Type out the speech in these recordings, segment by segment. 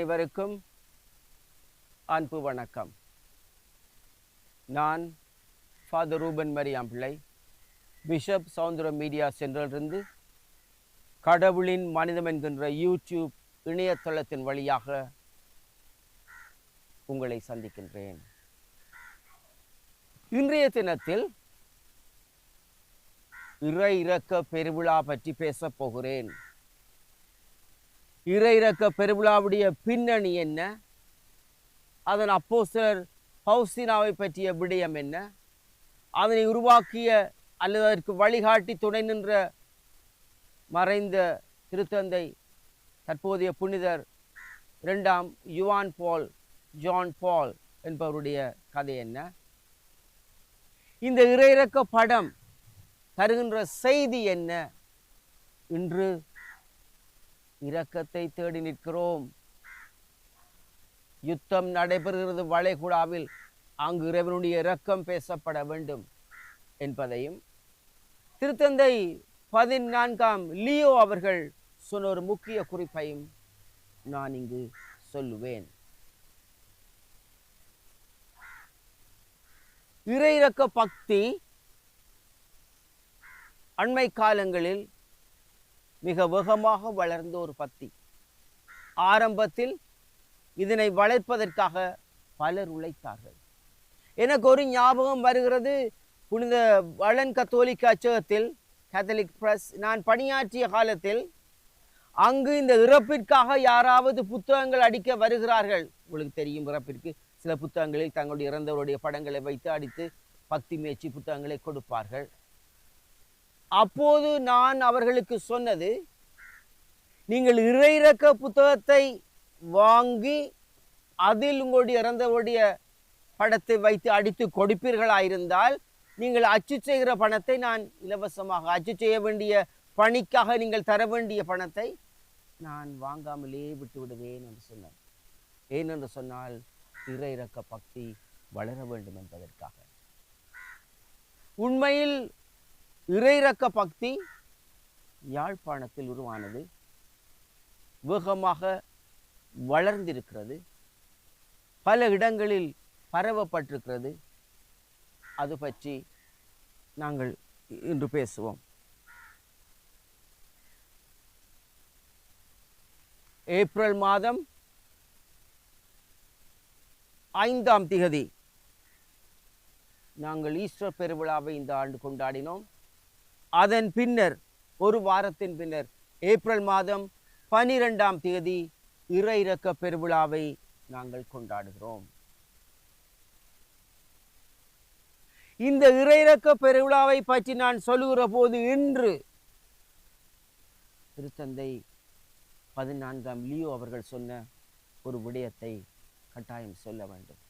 அனைவருக்கும் அன்பு வணக்கம். நான் ஃபாதர் ரூபன் மரியாம் பிள்ளை, பிஷப் சவுந்தரம் மீடியா சென்டரிலிருந்து கடவுளின் மனிதம் என்கின்ற யூடியூப் இணையதளத்தின் வழியாக உங்களை சந்திக்கின்றேன். இன்றைய தினத்தில் இறை இரக்க பெருவிழா பற்றி பேசப் போகிறேன். இறை இரக்க பெருவிழாவுடைய பின்னணி என்ன, அதன் அப்போஸ்தலர் பவுஸ்தீனாவை பற்றிய விடயம் என்ன, அதனை உருவாக்கிய அல்லது அதற்கு வழிகாட்டி துணை நின்ற மறைந்த திருத்தந்தை தற்போதைய புனிதர் 2ஆம் ஜான் பால் என்பவருடைய கதை என்ன, இந்த இறை இரக்க படம் தருகின்ற செய்தி என்ன. இன்று இரக்கத்தை தேடி நிற்கிறோம். யுத்தம் நடைபெறுகிறது வளைகுடாவில், அங்கு இறைவனுடைய இரக்கம் பேசப்பட வேண்டும் என்பதையும் திருத்தந்தை 14ஆம் லியோ அவர்கள் சொன்ன ஒரு முக்கிய குறிப்பையும் நான் இங்கு சொல்லுவேன். இறை இரக்க பக்தி அண்மை காலங்களில் மிக வேகமாக வளர்ந்த ஒரு பக்தி. ஆரம்பத்தில் இதனை வளர்ப்பதற்காக பலர் உழைத்தார்கள். எனக்கு ஒரு ஞாபகம் வருகிறது. புனித வளன் கத்தோலிக்க அச்சகத்தில், கேத்தலிக் பிரஸ், நான் பணியாற்றிய காலத்தில் அங்கு இந்த இறப்பிற்காக யாராவது புத்தகங்கள் அடிக்க வருகிறார்கள். உங்களுக்கு தெரியும், இறப்பிற்கு சில புத்தகங்களில் தங்களுடைய இறந்தவருடைய படங்களை வைத்து அடித்து பக்தி மேய்ச்சி புத்தகங்களை கொடுப்பார்கள். அப்போது நான் அவர்களுக்கு சொன்னது, நீங்கள் இறை இரக்க புத்தகத்தை வாங்கி அதில் உங்களுடைய இறந்தவருடைய படத்தை வைத்து அடித்து கொடுப்பீர்களாயிருந்தால், நீங்கள் அச்சு செய்கிற பணத்தை நான் இலவசமாக, அச்சு செய்ய வேண்டிய பணிக்காக நீங்கள் தர வேண்டிய பணத்தை நான் வாங்காமலே விட்டு விடுவேன் என்று சொன்னேன். ஏனென்று சொன்னால், இறை இரக்க பக்தி வளர வேண்டும் என்பதற்காக. உண்மையில் இறை இரக்க பக்தி யாழ்ப்பாணத்தில் உருவானது, வேகமாக வளர்ந்திருக்கிறது, பல இடங்களில் பரவப்பட்டிருக்கிறது. அது பற்றி நாங்கள் இன்று பேசுவோம். ஏப்ரல் மாதம் 5ஆம் திகதி நாங்கள் ஈஸ்டர் பெருவிழாவை இந்த ஆண்டு கொண்டாடினோம். அதன் பின்னர் ஒரு வாரத்தின் பின்னர் ஏப்ரல் மாதம் 12ஆம் தேதி இறை இரக்க பெருவிழாவை நாங்கள் கொண்டாடுகிறோம். இந்த இறை இரக்க பெருவிழாவை பற்றி நான் சொல்லுகிற போது, இன்று திருத்தந்தை 14ஆம் லியோ அவர்கள் சொன்ன ஒரு விடயத்தை கட்டாயம் சொல்ல வேண்டும்.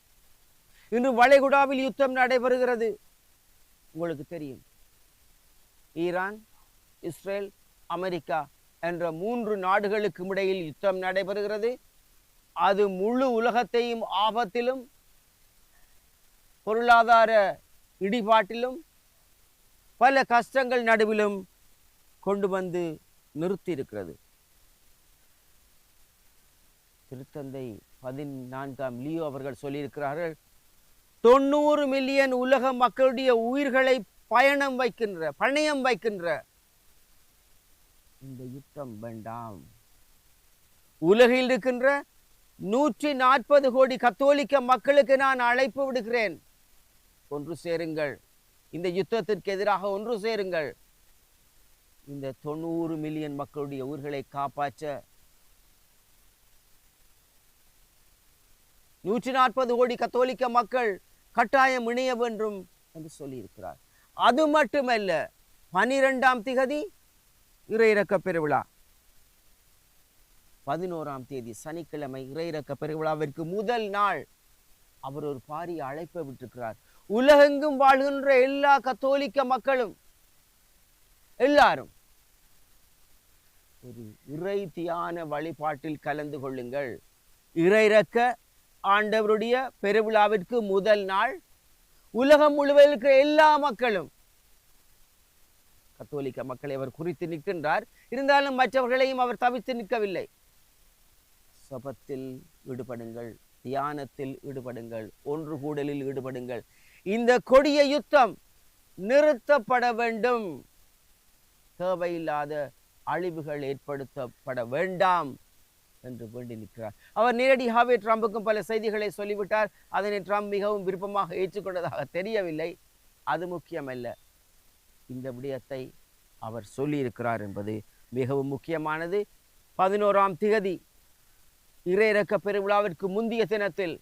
இன்று வளைகுடாவில் யுத்தம் நடைபெறுகிறது. உங்களுக்கு தெரியும், ஈரான், இஸ்ரேல், அமெரிக்கா என்ற 3 நாடுகளுக்கும் இடையில் யுத்தம் நடைபெறுகிறது. அது முழு உலகத்தையும் ஆபத்திலும், பொருளாதார இடிபாட்டிலும், பல கஷ்டங்கள் நடுவிலும் கொண்டு வந்து நிறுத்தி இருக்கிறது. திருத்தந்தை 14ஆம் லியோ அவர்கள் சொல்லியிருக்கிறார்கள், 90 மில்லியன் உலக மக்களுடைய உயிர்களை பணயம் வைக்கின்ற இந்த யுத்தம் வேண்டாம். உலகில் இருக்கின்ற 140 கோடி கத்தோலிக்க மக்களுக்கு நான் அழைப்பு விடுகிறேன். ஒன்று சேருங்கள், இந்த யுத்தத்திற்கு எதிராக ஒன்று சேருங்கள். இந்த 90 மில்லியன் மக்களுடைய உயிர்களை காப்பாற்ற 140 கோடி கத்தோலிக்க மக்கள் கட்டாயம் இணைய வேண்டும் என்று சொல்லியிருக்கிறார். அது மட்டுமல்ல, 12ஆம் திகதி இறை இரக்க பெருவிழா, 11ஆம் தேதி சனிக்கிழமை இறை இரக்க பெருவிழாவிற்கு முதல் நாள் அவர் ஒரு பாரிய அழைப்பை விட்டிருக்கிறார். உலகெங்கும் வாழ்கின்ற எல்லா கத்தோலிக்க மக்களும் எல்லாரும் ஒரு இறை தியான வழிபாட்டில் கலந்து கொள்ளுங்கள். இறை இரக்க ஆண்டவருடைய பெருவிழாவிற்கு முதல் நாள் உலகம் முழுவதும் இருக்கிற எல்லா மக்களும், கத்தோலிக்க மக்களை அவர் குறித்து நிற்கின்றார், இருந்தாலும் மற்றவர்களையும் அவர் தவிர்த்து நிற்கவில்லை. சபத்தில் ஈடுபடுங்கள், தியானத்தில் ஈடுபடுங்கள், ஒன்று கூடலில் ஈடுபடுங்கள். இந்த கொடிய யுத்தம் நிறுத்தப்பட வேண்டும். தேவையில்லாத அழிவுகள் ஏற்படுத்தப்பட வேண்டாம் என்று வேண்டி நிற்கிறார். அவர் நேரடியாகவே ட்ரம்புக்கும் பல செய்திகளை சொல்லிவிட்டார். அதனை ட்ரம்ப் மிகவும் விருப்பமாக ஏற்றுக்கொண்டதாக தெரியவில்லை. அது முக்கியமல்ல, இந்த விடயத்தை அவர் சொல்லியிருக்கிறார் என்பது மிகவும் முக்கியமானது. 11ஆம் திகதி இறையிறக்க பெருவிழாவிற்கு முந்தைய தினத்தில்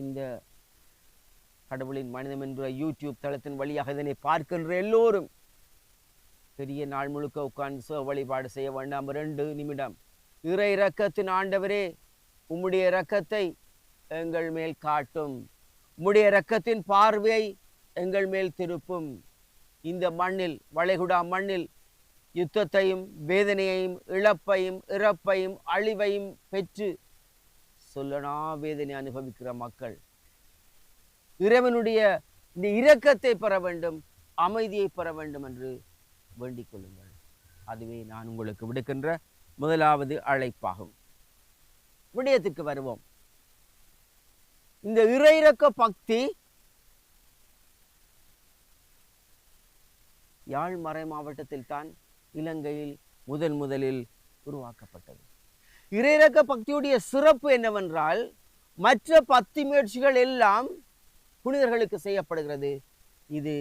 இந்த கடவுளின் மனிதம் என்ற யூடியூப் தளத்தின் வழியாக இதனை பார்க்கின்ற எல்லோரும் பெரிய நாள் முழுக்க உட்கார்ந்து வழிபாடு செய்ய வேண்டாம். 2 நிமிடம் இறை இரக்கத்தின் ஆண்டவரே, உம்முடைய இரக்கத்தை எங்கள் மேல் காட்டும், உம்முடைய இரக்கத்தின் பார்வையை எங்கள் மேல் திருப்பும். இந்த மண்ணில், வளைகுடா மண்ணில் யுத்தத்தையும் வேதனையையும் இழப்பையும் இறப்பையும் அழிவையும் பெற்று சொல்லனா வேதனை அனுபவிக்கிற மக்கள் இறைவனுடைய இந்த இரக்கத்தை பெற வேண்டும், அமைதியை பெற வேண்டும் என்று வேண்டிக் கொள்ளுங்கள். அதுவே நான் உங்களுக்கு விடுக்கின்ற முதலாவது அழைப்பாகும். விடயத்துக்கு வருவோம். இந்த இறையிறக்க பக்தி யாழ் மறை மாவட்டத்தில் தான் இலங்கையில் முதலில் உருவாக்கப்பட்டது. இறையிறக்க பக்தியுடைய சிறப்பு என்னவென்றால், மற்ற பக்தி முயற்சிகள் எல்லாம் புனிதர்களுக்கு செய்யப்படுகிறது. இது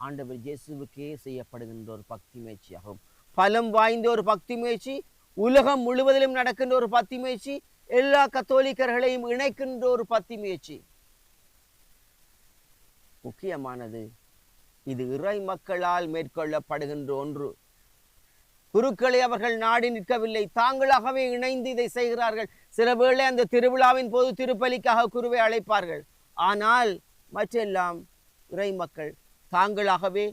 ஆண்டவர் இயேசுவுக்கே செய்யப்படுகின்ற ஒரு பக்தி முயற்சியாகும். பலம் வாய்ந்த ஒரு பக்தி முயற்சி, உலகம் முழுவதிலும் நடக்கின்ற ஒரு பக்தி முயற்சி, எல்லா கத்தோலிக்கர்களையும் இணைக்கின்ற ஒரு பக்தி முயற்சி. முக்கியமானது, இது இறை மக்களால் மேற்கொள்ளப்படுகின்ற ஒன்று. குருக்களை அவர்கள் நாடி நிற்கவில்லை, தாங்களாகவே இணைந்து இதை செய்கிறார்கள். சில வேளை அந்த திருவிழாவின் போது திருப்பலிக்காக குருவை அழைப்பார்கள். ஆனால் மற்றெல்லாம் இறை மக்கள் தாங்களாகவே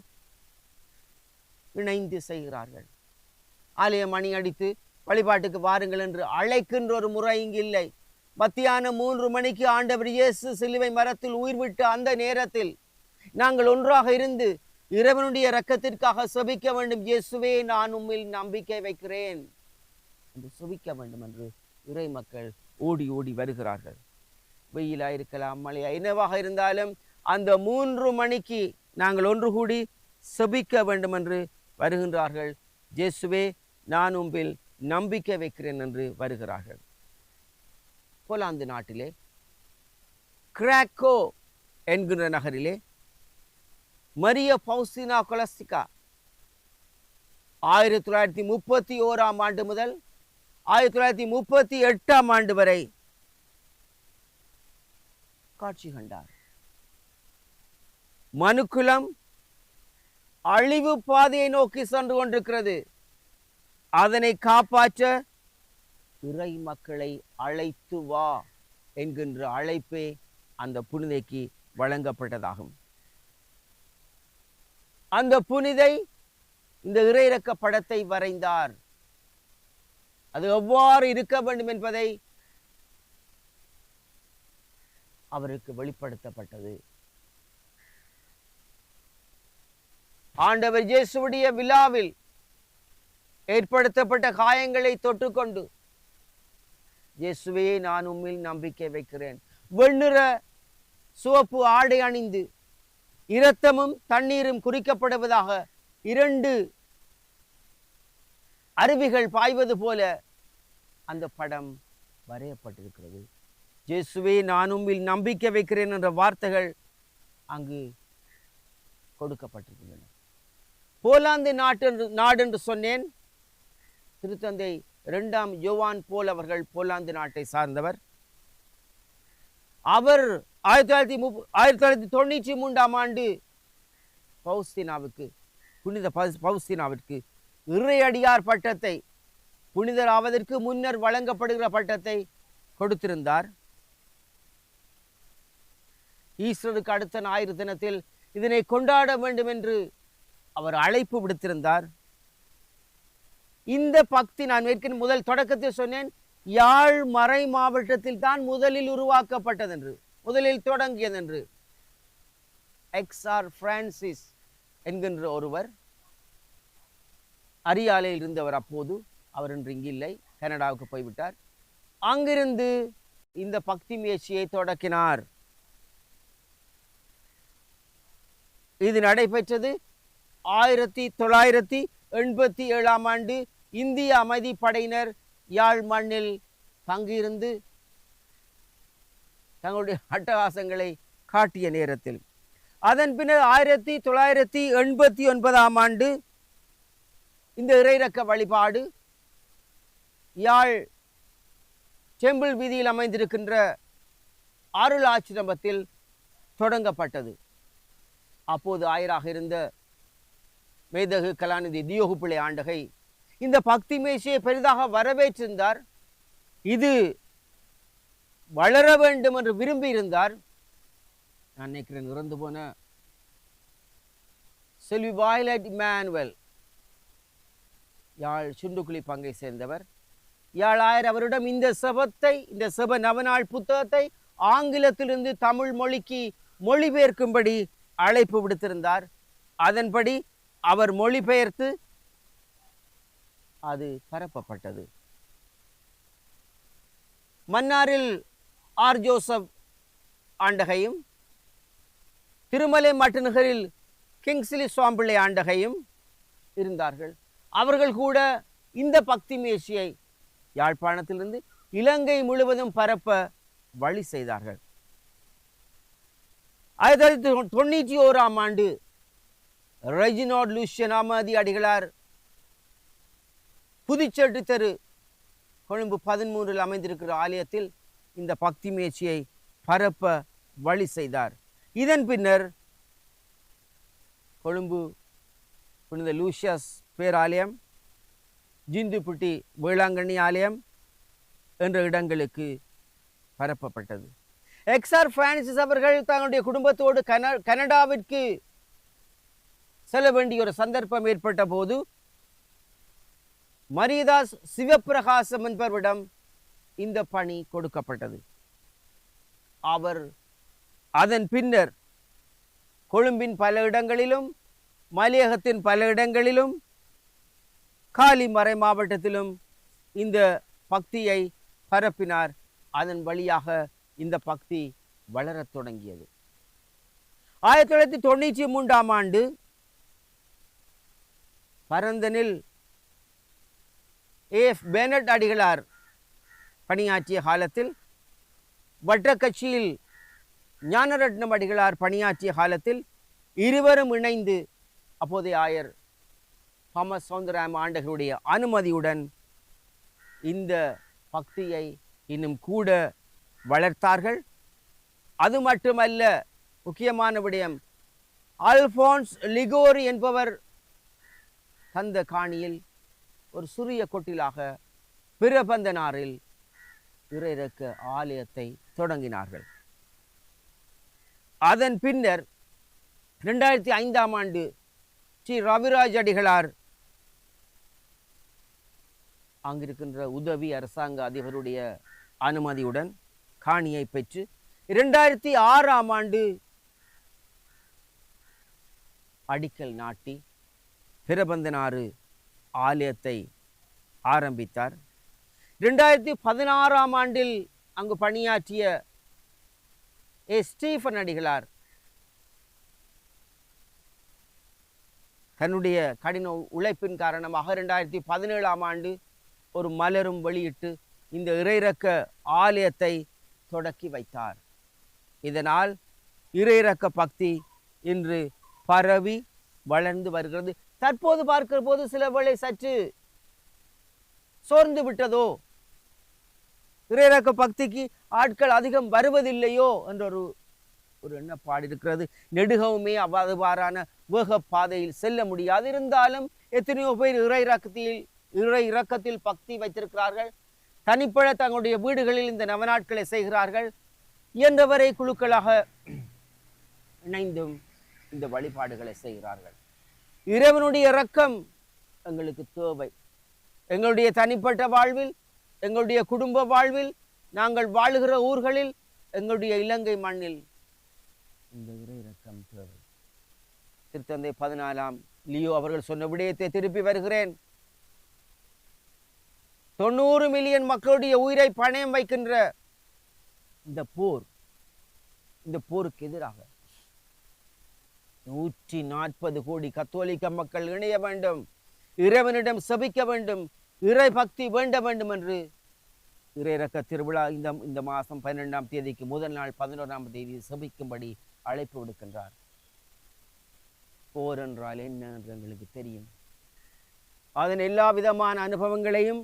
இணைந்து செய்கிறார்கள். ஆலய மணி அடித்து வழிபாட்டுக்கு வாருங்கள் என்று அழைக்கின்ற ஒரு முறை இங்கு இல்லை. மத்தியானம் 3 மணிக்கு ஆண்டவர் இயேசு சிலுவை மரத்தில் உயிர் விட்டு அந்த நேரத்தில் நாங்கள் ஒன்றாக இருந்து இறைவனுடைய இரக்கத்திற்காக செபிக்க வேண்டும். இயேசுவே, நான் உம்மில் நம்பிக்கை வைக்கிறேன் என்று செபிக்க வேண்டும் என்று இறை மக்கள் ஓடி ஓடி வருகிறார்கள். வெயிலா இருக்கலாம், மழையா, என்னவாக இருந்தாலும் அந்த 3 மணிக்கு நாங்கள் ஒன்று கூடி செபிக்க வேண்டும் என்று வருகின்றார்கள். இயேசுவே, நான் உம்மில் நம்பிக்கை வைக்கிறேன் என்று வருகிறார்கள். போலாந்து நாட்டிலே கிராக்கோ என்கின்ற நகரிலே மரிய பவுஸ்தீனா கொலஸ்டிகா 1931ஆம் ஆண்டு முதல் 1938ஆம் ஆண்டு வரை காட்சி கண்டார். மனுக்குலம் அழிவு பாதையை நோக்கி சென்று கொண்டிருக்கிறது. அதனை காப்பாற்ற இறை மக்களை அழைத்து வா என்கின்ற அழைப்பே அந்த புனிதைக்கு வழங்கப்பட்டதாகும். அந்த புனிதை இந்த இறையிறக்க படத்தை வரைந்தார். அது எவ்வாறு இருக்க வேண்டும் என்பதை அவருக்கு வெளிப்படுத்தப்பட்டது. ஆண்டவர் இயேசுவுடைய விழாவில் ஏற்படுத்தப்பட்ட காயங்களை தொட்டுக்கொண்டு, இயேசுவே, நான் உம்மில் நம்பிக்கை வைக்கிறேன், வெண்ணிற சிவப்பு ஆடை அணிந்து இரத்தமும் தண்ணீரும் குறிக்கப்படுவதாக 2 அருவிகள் பாய்வது போல அந்த படம் வரையப்பட்டிருக்கிறது. இயேசுவே, நான் உம்மில் நம்பிக்கை வைக்கிறேன் என்ற வார்த்தைகள் அங்கு கொடுக்கப்பட்டிருக்கின்றன. போலாந்து நாடு என்று சொன்னேன். திருத்தந்தை 2ஆம் யோவான் போல் அவர்கள் போலாந்து நாட்டை சார்ந்தவர். அவர் 1993ஆம் ஆண்டு புனித பவுஸ்தீனாவிற்கு இறையடியார் பட்டத்தை, புனிதராவதற்கு முன்னர் வழங்கப்படுகிற பட்டத்தை கொடுத்திருந்தார். ஈஸ்டருக்கு அடுத்த ஞாயிறு தினத்தில் இதனை கொண்டாட வேண்டும் என்று அவர் அழைப்பு விடுத்திருந்தார். இந்த பக்தி, நான் ஏற்கனவே முதல் தொடக்கத்தில் சொன்னேன், யாழ் மறை மாவட்டத்தில் தான் முதலில் உருவாக்கப்பட்டது என்று, முதலில் தொடங்கியது என்று. XR பிரான்சிஸ் என்கின்ற ஒருவர் அரியாலையில் இருந்தவர். அப்போது அவர் இன்று இங்கு இல்லை, கனடாவுக்கு போய்விட்டார். அங்கிருந்து இந்த பக்தி முயற்சியை தொடக்கினார். இது நடைபெற்றது 1987 ஆண்டு. இந்திய அமைதி படையினர் யாழ் மண்ணில் தங்கியிருந்து தங்களுடைய அட்டகாசங்களை காட்டிய நேரத்தில். அதன் பின்னர் 1989 ஆண்டு இந்த இறையிறக்க வழிபாடு யாழ் செம்பிள் வீதியில் அமைந்திருக்கின்ற அருள் ஆச்சிரமத்தில் தொடங்கப்பட்டது. அப்போது ஆயராக இருந்த மேதகு கலாநிதி தியோகு பிள்ளை ஆண்டகை இந்த பக்தி மேஷையை பெரிதாக வரவேற்றிருந்தார். இது வளர வேண்டும் என்று விரும்பி இருந்தார். நான் நினைக்கிறேன் இறந்து போன செல்வி வாய்லட் இமானுவேல் யாழ் சுண்டுக்குழி பங்கை சேர்ந்தவர். யாழ் ஆயர் அவரிடம் இந்த செப நவநாள் புத்தகத்தை ஆங்கிலத்திலிருந்து தமிழ் மொழிக்கு மொழிபெயர்க்கும்படி அழைப்பு விடுத்திருந்தார். அதன்படி அவர் மொழிபெயர்த்து அது பரப்பப்பட்டது. மன்னாரில் ஆர் ஜோசப் ஆண்டகையும் திருமலை மட்டுநகரில் கிங்ஸ்லி சுவாம்பிள்ளை ஆண்டகையும் இருந்தார்கள். அவர்கள் கூட இந்த பக்தி முயற்சியை யாழ்ப்பாணத்திலிருந்து இலங்கை முழுவதும் பரப்ப வழி செய்தார்கள். 1991 ஆண்டு ரெஜினால்ட் லூசியன் அமதி அடிகளார் புதுச்சேட்டு தெரு கொழும்பு 13 அமைந்திருக்கிற ஆலயத்தில் இந்த பக்தி முயற்சியை பரப்ப வழி செய்தார். இதன் பின்னர் கொழும்பு புனித லூசியஸ் பேராலயம், ஜிந்துப்புட்டி வேளாங்கண்ணி ஆலயம் என்ற இடங்களுக்கு பரப்பப்பட்டது. எக்ஸ்ஆர் பிரான்சிஸ் அவர்கள் தங்களுடைய குடும்பத்தோடு கனடாவிற்கு செல்ல வேண்டிய ஒரு சந்தர்ப்பம் ஏற்பட்ட போது மரியதாஸ் சிவப்பிரகாசம் என்பவரிடம் இந்த பணி கொடுக்கப்பட்டது. அவர் அதன் பின்னர் கொழும்பின் பல இடங்களிலும், மலையகத்தின் பல இடங்களிலும், காலி மறை மாவட்டத்திலும் இந்த பக்தியை பரப்பினார். அதன் வழியாக இந்த பக்தி வளரத் தொடங்கியது. 1993 ஆண்டு பரந்தனில் ஏஎஃப் பெனட் அடிகளார் பணியாற்றிய காலத்தில், வட்டக்கட்சியில் ஞானரட்னம் அடிகளார் பணியாற்றிய காலத்தில் இருவரும் இணைந்து அப்போதைய ஆயர் தாமஸ் சௌந்தரராம ஆண்டகருடைய அனுமதியுடன் இந்த பக்தியை இன்னும் கூட வளர்த்தார்கள். அது மட்டுமல்ல, முக்கியமான விடயம், அல்போன்ஸ் லிகோரி என்பவர் தந்த காணியில் ஒரு சிறிய கொட்டிலாக பிரபந்தனாரில் இறையிறக்க ஆலயத்தை தொடங்கினார்கள். அதன் பின்னர் 2005 ஆண்டு ஸ்ரீ ரவிராஜ் அடிகளார் அங்கிருக்கின்ற உதவி அரசாங்க அதிபருடைய அனுமதியுடன் காணியை பெற்று 2006 ஆண்டு அடிக்கல் நாட்டி பிரபந்தனாறு ஆலயத்தை ஆரம்பித்தார். 2016 ஆண்டில் அங்கு பணியாற்றிய ஸ்டீஃபன் அடிகளார் தன்னுடைய கடின உழைப்பின் காரணமாக 2017 ஆண்டு ஒரு மலரும் வெளியிட்டு இந்த இறையிறக்க ஆலயத்தை தொடக்கி வைத்தார். இதனால் இறையிறக்க பக்தி இன்று பரவி வளர்ந்து வருகிறது. தற்போது பார்க்கிற போது சில வேளை சற்று சோர்ந்து விட்டதோ, இறையிறக்க பக்திக்கு ஆட்கள் அதிகம் வருவதில்லையோ என்ற ஒரு எண்ணப்பாடு இருக்கிறது. நெடுகவுமே அவ்வாறான வேக பாதையில் செல்ல முடியாது. இருந்தாலும் எத்தனையோ பேர் இறை இறக்கத்தில் பக்தி வைத்திருக்கிறார்கள். தனிப்பட தங்களுடைய வீடுகளில் இந்த நவநாட்களை செய்கிறார்கள். இயன்றவரை குழுக்களாக இணைந்தும் இந்த வழிபாடுகளை செய்கிறார்கள். இறைவனுடைய இரக்கம் எங்களுக்கு தேவை. எங்களுடைய தனிப்பட்ட வாழ்வில், எங்களுடைய குடும்ப வாழ்வில், நாங்கள் வாழுகிற ஊர்களில், எங்களுடைய இலங்கை மண்ணில் இந்த இறை இரக்கம் தேவை. திருத்தந்தை 14 லியோ அவர்கள் சொன்ன விடயத்தை திருப்பி வருகிறேன். 90 மில்லியன் மக்களுடைய உயிரை பணயம் வைக்கின்ற இந்த போருக்கு எதிராக 140 கோடி கத்தோலிக்க மக்கள் இணைய வேண்டும், இறைவனிடம் செபிக்க வேண்டும், இறை பக்தி வேண்ட வேண்டும் என்று இறையிறக்க திருவிழா இந்த மாதம் 12ஆம் தேதிக்கு முதல் நாள் 11ஆம் தேதி செபிக்கும்படி அழைப்பு விடுக்கின்றார். போர் என்றால் என்ன என்று எங்களுக்கு தெரியும். அதன் எல்லா விதமான அனுபவங்களையும்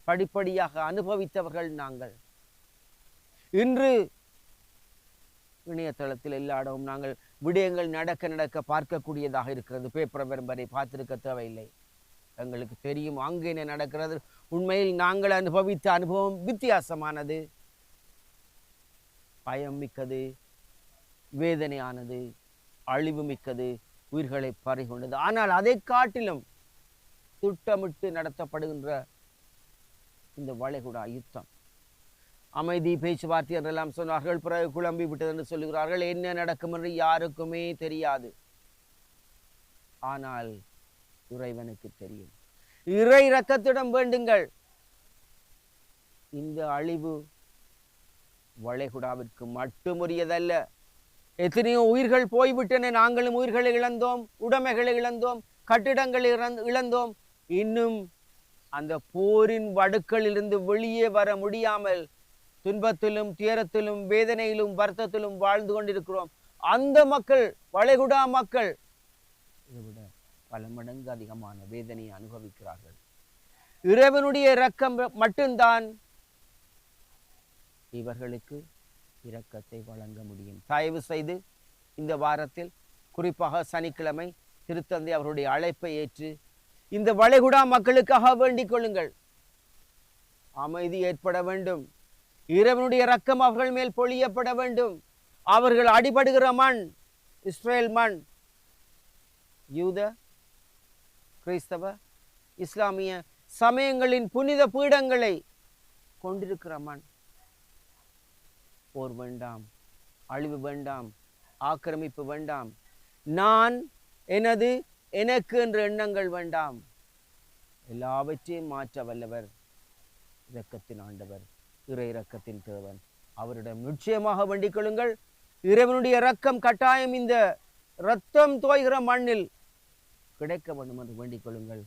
படிப்படியாக அனுபவித்தவர்கள் நாங்கள். இன்று இணையதளத்தில் எல்லா இடமும் நாங்கள் விடயங்கள் நடக்க பார்க்கக்கூடியதாக இருக்கிறது. பேப்பர் வரை பார்த்திருக்க தேவையில்லை. எங்களுக்கு தெரியும் அங்கே என்ன நடக்கிறது. உண்மையில் நாங்கள் அனுபவித்த அனுபவம் வித்தியாசமானது, பயம் மிக்கது, வேதனையானது, அழிவு மிக்கது, உயிர்களை பறிகொண்டது. ஆனால் அதை காட்டிலும் திட்டமிட்டு நடத்தப்படுகின்ற இந்த வளைகுடா யுத்தம், அமைதி பேச்சுவார்த்தை என்றெல்லாம் சொன்னார்கள். பிறகு குழம்பி விட்டது என்று சொல்லுகிறார்கள். என்ன நடக்கும் என்று யாருக்குமே தெரியாது. ஆனால் இறைவனுக்கு தெரியும். இறை இரக்கத்திடம் வேண்டுங்கள். இந்த அழிவு வளைகுடாவிற்கு மட்டுமுரியதல்ல. எத்தனையோ உயிர்கள் போய்விட்டன. நாங்களும் உயிர்களை இழந்தோம், உடைமைகளை இழந்தோம், கட்டிடங்களை இழந்தோம். இன்னும் அந்த போரின் வடுக்களிலிருந்து வெளியே வர முடியாமல் துன்பத்திலும் துயரத்திலும் வேதனையிலும் வருத்தத்திலும் வாழ்ந்து கொண்டிருக்கிறோம். அந்த மக்கள், வளைகுடா மக்கள், இதைவிட பல மடங்கு அதிகமான வேதனையை அனுபவிக்கிறார்கள். இறைவனுடைய இரக்கம் மட்டும்தான் இவர்களுக்கு இரக்கத்தை வழங்க முடியும். தயவு செய்து இந்த வாரத்தில், குறிப்பாக சனிக்கிழமை, திருத்தந்தை அவருடைய அழைப்பை ஏற்று இந்த வளைகுடா மக்களுக்காக வேண்டிக் கொள்ளுங்கள். அமைதி ஏற்பட வேண்டும். இறைவனுடைய இரக்கம் அவர்கள் மேல் பொழியப்பட வேண்டும். அவர்கள் அடிபடுகிற மண் இஸ்ரேல் மண், யூத, கிறிஸ்தவ, இஸ்லாமிய சமயங்களின் புனித பீடங்களை கொண்டிருக்கிற மண். போர் வேண்டாம், அழிவு வேண்டாம், ஆக்கிரமிப்பு வேண்டாம், நான், எனது, எனக்கு என்ற எண்ணங்கள் வேண்டாம். எல்லாவற்றையும் மாற்ற வல்லவர் இரக்கத்தின் ஆண்டவர், இறை இரக்கத்தின் தேவன். அவரிடம் நிச்சயமாக வேண்டிக் கொள்ளுங்கள். இறைவனுடைய இரக்கம் கட்டாயம் இந்த இரத்தம் தோய்கிற மண்ணில் கிடைக்க வேண்டும் என்று வேண்டிக் கொள்ளுங்கள்.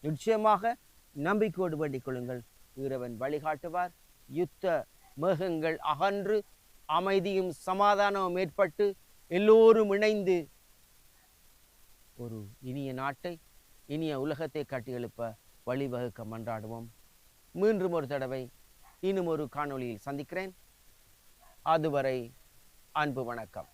நிச்சயமாக நம்பிக்கையோடு வேண்டிக் கொள்ளுங்கள். இறைவன் வழிகாட்டுவார். யுத்த மேகங்கள் அகன்று அமைதியும் சமாதானமும் ஏற்பட்டு எல்லோரும் இணைந்து ஒரு இனிய நாட்டை, இனிய உலகத்தை கட்டியெழுப்ப வழிவகுக்க மன்றாடுவோம். மீண்டும் ஒரு தடவை இன்னும் ஒரு காணொளியில் சந்திக்கிறேன். அதுவரை அன்பு வணக்கம்.